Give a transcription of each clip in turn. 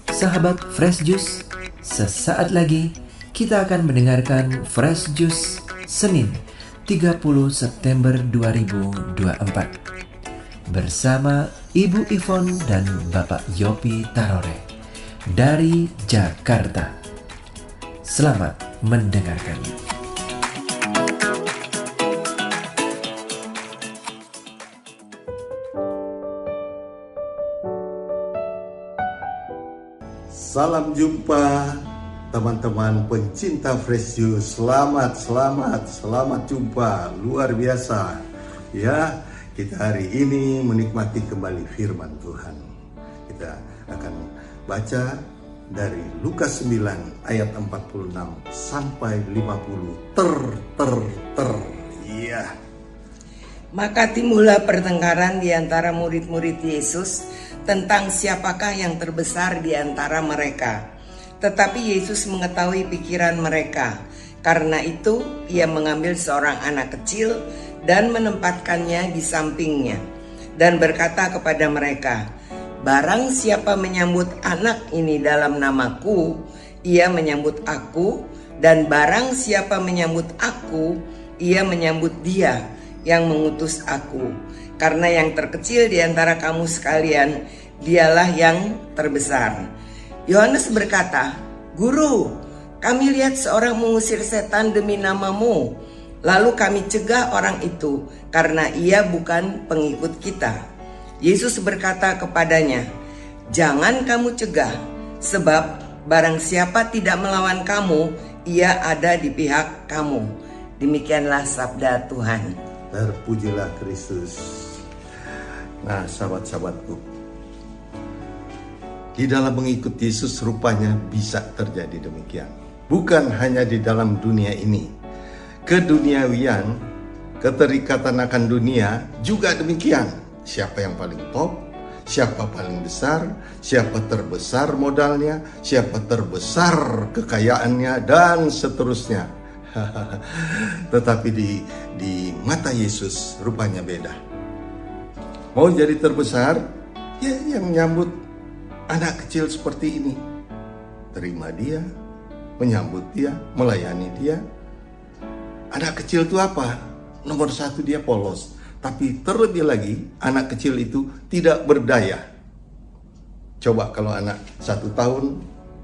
Sahabat Fresh Juice, sesaat lagi kita akan mendengarkan Fresh Juice Senin 30 September 2024 bersama Ibu Ivon dan Bapak Yopi Tarore dari Jakarta. Selamat mendengarkan. Salam jumpa teman-teman pencinta Fresh Juice. Selamat jumpa. Luar biasa. Ya, kita hari ini menikmati kembali firman Tuhan. Kita akan baca dari Lukas 9 ayat 46 sampai 50. Iya. Maka timbullah pertengkaran di antara murid-murid Yesus tentang siapakah yang terbesar di antara mereka. Tetapi Yesus mengetahui pikiran mereka. Karena itu ia mengambil seorang anak kecil dan menempatkannya di sampingnya. Dan berkata kepada mereka, barang siapa menyambut anak ini dalam namaku, ia menyambut aku. Dan barang siapa menyambut aku, ia menyambut dia yang mengutus aku. Karena yang terkecil di antara kamu sekalian, dialah yang terbesar. Yohanes berkata, Guru, kami lihat seorang mengusir setan demi namamu. Lalu kami cegah orang itu karena ia bukan pengikut kita. Yesus berkata kepadanya, jangan kamu cegah, sebab barang siapa tidak melawan kamu, ia ada di pihak kamu. Demikianlah sabda Tuhan. Terpujilah Kristus. Nah, sahabat-sahabatku, di dalam mengikuti Yesus rupanya bisa terjadi demikian. Bukan hanya di dalam dunia ini, keduniawian, keterikatan akan dunia juga demikian. Siapa yang paling top, siapa paling besar, siapa terbesar modalnya, siapa terbesar kekayaannya, dan seterusnya. Tetapi di mata Yesus rupanya beda. Mau jadi terbesar, ya yang nyambut anak kecil seperti ini. Terima dia, menyambut dia, melayani dia. Anak kecil itu apa? Nomor satu dia polos. Tapi terlebih lagi, anak kecil itu tidak berdaya. Coba kalau anak 1 tahun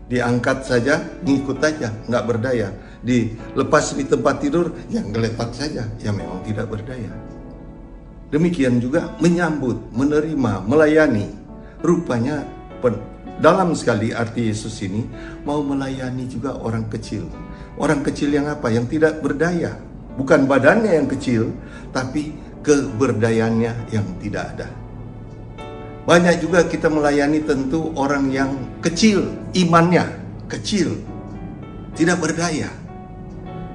diangkat saja, ngikut aja, nggak berdaya. Dilepas di tempat tidur, yang geletak saja, ya memang tidak berdaya. Demikian juga menyambut, menerima, melayani. Rupanya dalam sekali arti Yesus ini mau melayani juga orang kecil. Orang kecil yang apa? Yang tidak berdaya. Bukan badannya yang kecil, tapi keberdayaannya yang tidak ada. Banyak juga kita melayani tentu orang yang kecil, imannya kecil, tidak berdaya.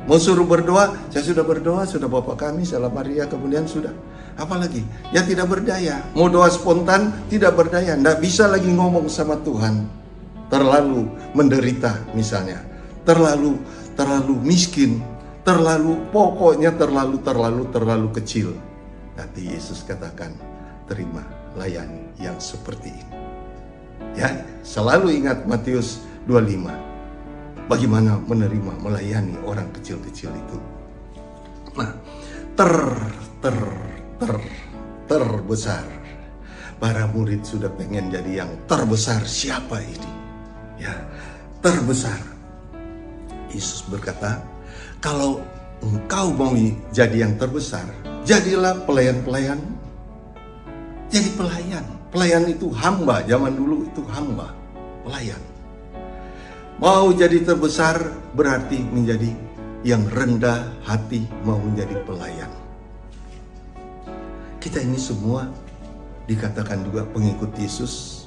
Mau suruh berdoa, saya sudah berdoa, sudah Bapa kami, Salam Maria, kemudian sudah. Apalagi, ya tidak berdaya. Mau doa spontan, tidak berdaya. Tidak bisa lagi ngomong sama Tuhan. Terlalu menderita misalnya. Terlalu miskin. Pokoknya terlalu kecil. Nanti Yesus katakan, terima, layani yang seperti ini. Ya, selalu ingat Matius 25. Bagaimana menerima, melayani orang kecil-kecil itu. Nah, terbesar. Para murid sudah pengen jadi yang terbesar. Siapa ini? Ya, terbesar. Yesus berkata, kalau engkau mau jadi yang terbesar, jadilah pelayan-pelayan. Jadi pelayan. Pelayan itu hamba. Zaman dulu itu hamba. Pelayan. Mau jadi terbesar berarti menjadi yang rendah hati, mau menjadi pelayan. Kita ini semua dikatakan juga pengikut Yesus,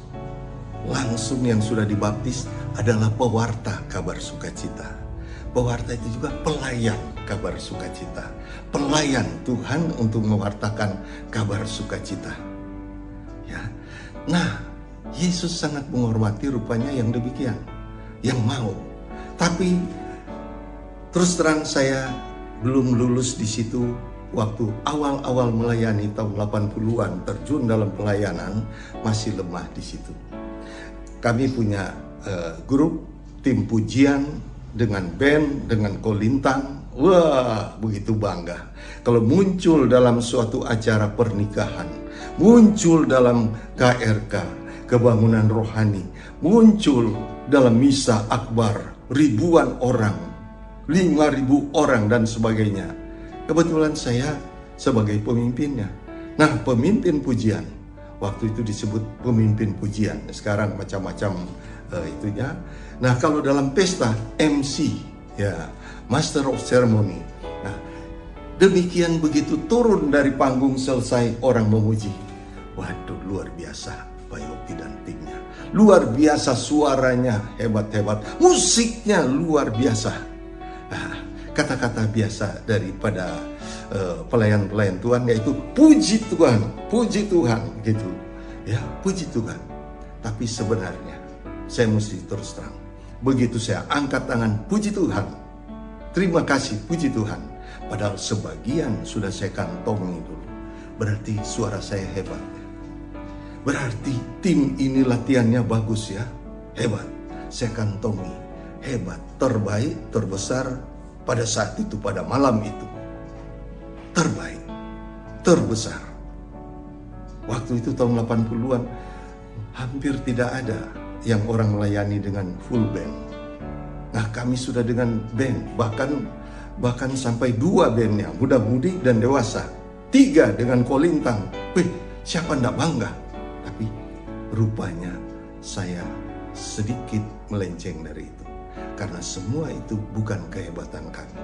langsung yang sudah dibaptis adalah pewarta kabar sukacita. Pewarta itu juga pelayan kabar sukacita. Pelayan Tuhan untuk mewartakan kabar sukacita. Ya. Nah, Yesus sangat menghormati rupanya yang demikian, yang mau. Tapi terus terang saya belum lulus di situ waktu awal-awal melayani tahun 80-an, terjun dalam pelayanan, masih lemah di situ. Kami punya grup, tim pujian, dengan band, dengan kolintang. Wah, begitu bangga. Kalau muncul dalam suatu acara pernikahan, muncul dalam KRK, kebangunan rohani, muncul dalam misa akbar, ribuan orang, 5.000 orang dan sebagainya. Kebetulan saya sebagai pemimpinnya. Nah, pemimpin pujian, waktu itu disebut pemimpin pujian, sekarang macam-macam itunya. Nah, kalau dalam pesta, MC, ya, Master of Ceremony. Nah, demikian begitu turun dari panggung selesai orang memuji. Waduh, luar biasa Pak Yopi dan timnya. Luar biasa suaranya, hebat-hebat. Musiknya luar biasa. Nah, kata-kata biasa daripada pelayan-pelayan Tuhan yaitu puji Tuhan gitu. Ya, puji Tuhan. Tapi sebenarnya saya mesti terus terang. Begitu saya angkat tangan, puji Tuhan. Terima kasih, puji Tuhan. Padahal sebagian sudah saya kantongi dulu. Berarti suara saya hebat. Berarti tim ini latihannya bagus ya. Hebat. Saya kantongi. Hebat, terbaik, terbesar pada saat itu, pada malam itu. Terbaik, terbesar. Waktu itu tahun 80-an hampir tidak ada yang orang melayani dengan full band. Nah, kami sudah dengan band, bahkan sampai 2 bandnya, muda-mudi dan dewasa. 3 dengan kolintang. Wih, siapa ndak bangga? Tapi rupanya saya sedikit melenceng dari itu. Karena semua itu bukan kehebatan kami.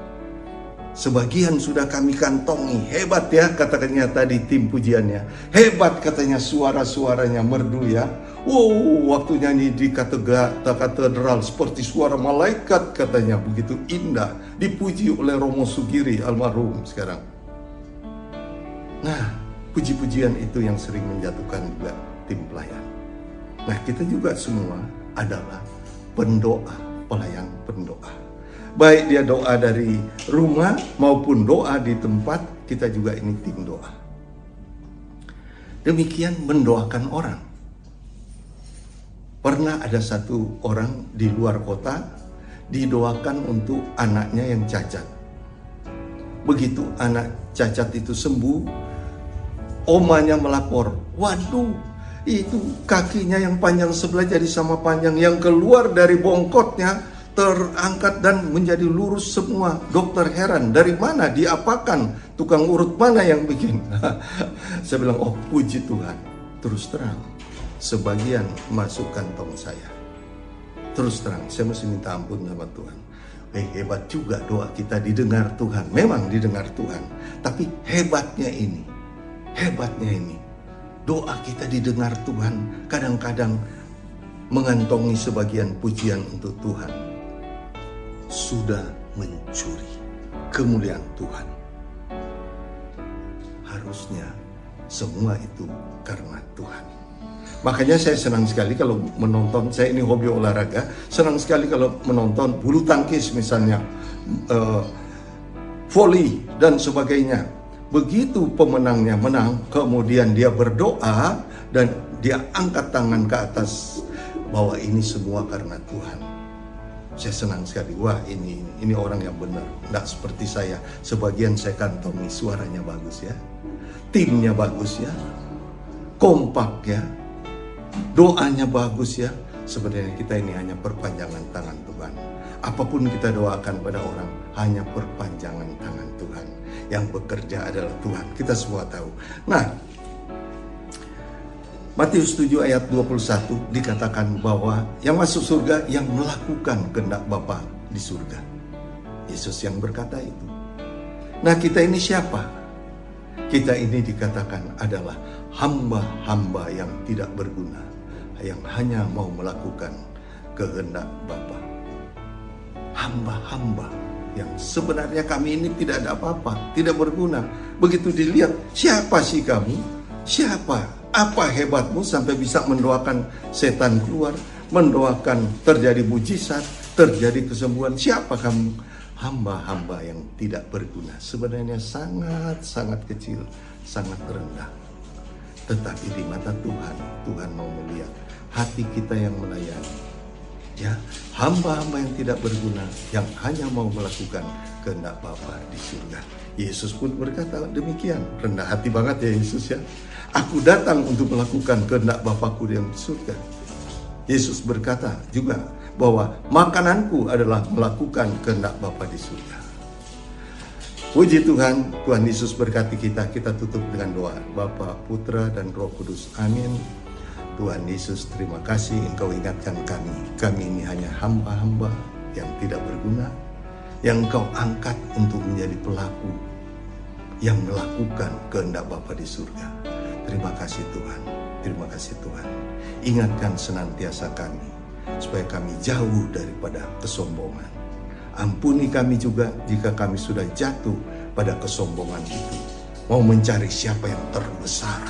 Sebagian sudah kami kantongi. Hebat ya katanya tadi tim pujiannya. Hebat katanya suara-suaranya merdu ya. Wow, waktu nyanyi di katedral seperti suara malaikat katanya. Begitu indah. Dipuji oleh Romo Sugiri almarhum sekarang. Nah, puji-pujian itu yang sering menjatuhkan juga tim pelayan. Nah, kita juga semua adalah pendoa, pelayan pendoa. Baik dia doa dari rumah maupun doa di tempat, kita juga ini tim doa. Demikian mendoakan orang. Pernah ada satu orang di luar kota didoakan untuk anaknya yang cacat. Begitu anak cacat itu sembuh, omanya melapor, waduh, itu kakinya yang panjang sebelah jadi sama panjang, yang keluar dari bongkotnya terangkat dan menjadi lurus semua. Dokter heran, dari mana, diapakan, tukang urut mana yang bikin? Saya bilang, oh puji Tuhan. Terus terang, sebagian masuk kantong saya. Terus terang, saya mesti minta ampun sama Tuhan. Hebat juga doa kita didengar Tuhan. Memang didengar Tuhan. Tapi hebatnya ini, doa kita didengar Tuhan. Kadang-kadang mengantongi sebagian pujian untuk Tuhan. Sudah mencuri kemuliaan Tuhan. Harusnya semua itu karena Tuhan. Makanya saya senang sekali kalau menonton, saya ini hobi olahraga, senang sekali kalau menonton bulu tangkis misalnya, volley dan sebagainya. Begitu pemenangnya menang, kemudian dia berdoa dan dia angkat tangan ke atas bahwa ini semua karena Tuhan. Saya senang sekali. Wah, ini orang yang benar. Tidak seperti saya. Sebagian saya kantongi suaranya bagus ya. Timnya bagus ya. Kompak ya. Doanya bagus ya. Sebenarnya kita ini hanya perpanjangan tangan Tuhan. Apapun kita doakan pada orang, hanya perpanjangan tangan Tuhan. Yang bekerja adalah Tuhan. Kita semua tahu. Nah, Matius 7 ayat 21 dikatakan bahwa yang masuk surga yang melakukan kehendak Bapa di surga. Yesus yang berkata itu. Nah, kita ini siapa? Kita ini dikatakan adalah hamba-hamba yang tidak berguna, yang hanya mau melakukan kehendak Bapa. Hamba-hamba yang sebenarnya kami ini tidak ada apa-apa, tidak berguna. Begitu dilihat, siapa sih kamu? Siapa? Apa hebatmu sampai bisa mendoakan setan keluar, mendoakan terjadi mujizat, terjadi kesembuhan? Siapa kamu? hamba-hamba yang tidak berguna, sebenarnya sangat-sangat kecil, sangat rendah. Tetapi di mata Tuhan, Tuhan mau melihat hati kita yang melayani. Ya, hamba-hamba yang tidak berguna, yang hanya mau melakukan kehendak Bapa di surga. Yesus pun berkata demikian, rendah hati banget ya Yesus ya. Aku datang untuk melakukan kehendak Bapakku yang di surga. Yesus berkata juga bahwa makananku adalah melakukan kehendak Bapa di surga. Puji Tuhan, Tuhan Yesus berkati kita. Kita tutup dengan doa. Bapa, Putra, dan Roh Kudus. Amin. Tuhan Yesus, terima kasih Engkau ingatkan kami. Kami ini hanya hamba-hamba yang tidak berguna, yang Engkau angkat untuk menjadi pelaku yang melakukan kehendak Bapa di surga. Terima kasih Tuhan. Terima kasih Tuhan. Ingatkan senantiasa kami, supaya kami jauh daripada kesombongan. Ampuni kami juga jika kami sudah jatuh pada kesombongan itu. Mau mencari siapa yang terbesar,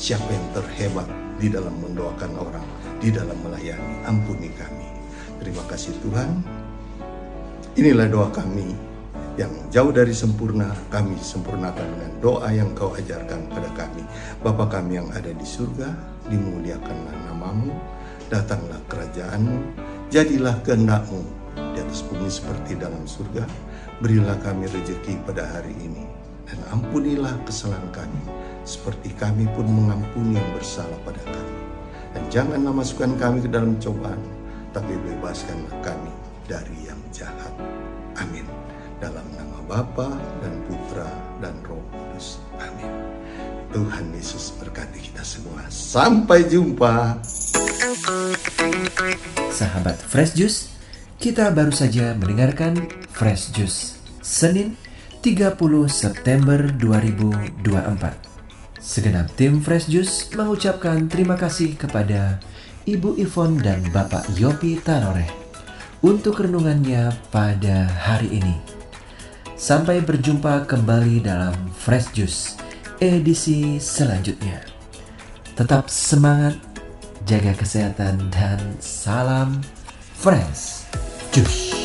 siapa yang terhebat di dalam mendoakan orang, di dalam melayani. Ampuni kami. Terima kasih Tuhan. Inilah doa kami yang jauh dari sempurna, kami sempurnakan dengan doa yang Kau ajarkan pada kami. Bapa kami yang ada di surga, dimuliakanlah namamu, datanglah kerajaan-Mu, jadilah kehendak-Mu di atas bumi seperti dalam surga. Berilah kami rezeki pada hari ini, dan ampunilah kesalahan kami, seperti kami pun mengampuni yang bersalah pada kami. Dan janganlah masukkan kami ke dalam cobaan, tapi bebaskanlah kami dari yang jahat. Amin. Dalam nama Bapa dan Putra dan Roh Kudus. Amin. Tuhan Yesus berkati kita semua. Sampai jumpa. Sahabat Fresh Juice, kita baru saja mendengarkan Fresh Juice Senin 30 September 2024. Segenap tim Fresh Juice mengucapkan terima kasih kepada Ibu Ivon dan Bapak Yopi Taroreh untuk renungannya pada hari ini. Sampai berjumpa kembali dalam Fresh Juice edisi selanjutnya. Tetap semangat, jaga kesehatan, dan salam Fresh Juice.